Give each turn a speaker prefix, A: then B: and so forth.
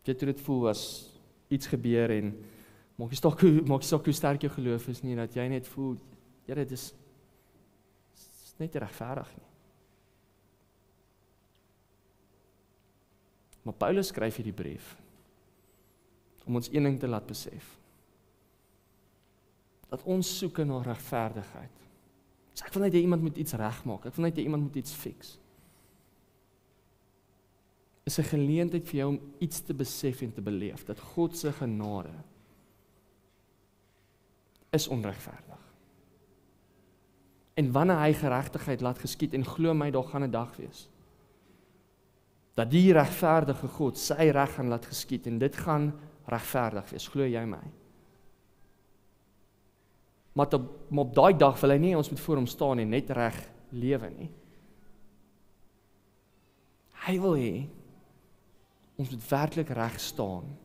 A: Weet hoe dit voel as iets gebeur en maak jy saak hoe sterk jou geloof is nie, dat jy net voel, Here, dit is net nie regverdig nie. Maar Paulus skryf hierdie brief om ons een ding te laat besef. Dat ons soek na regverdigheid. So ek wil net hê iemand moet iets regmaak. Ek wil net hê iemand moet iets fix. Is 'n geleentheid vir jou om iets te besef en te beleef, dat God se genade is onregverdig. En wanneer hy geregtigheid laat geskied, en glo my, daar gaan 'n dag wees, dat die regverdige God sy reg gaan laat geskied, en dit gaan regverdig wees, glo jy my? Maar op daai dag wil hy nie ons moet voor hom staan en net reg lewe nie. Hy wil hê ons moet werklik reg staan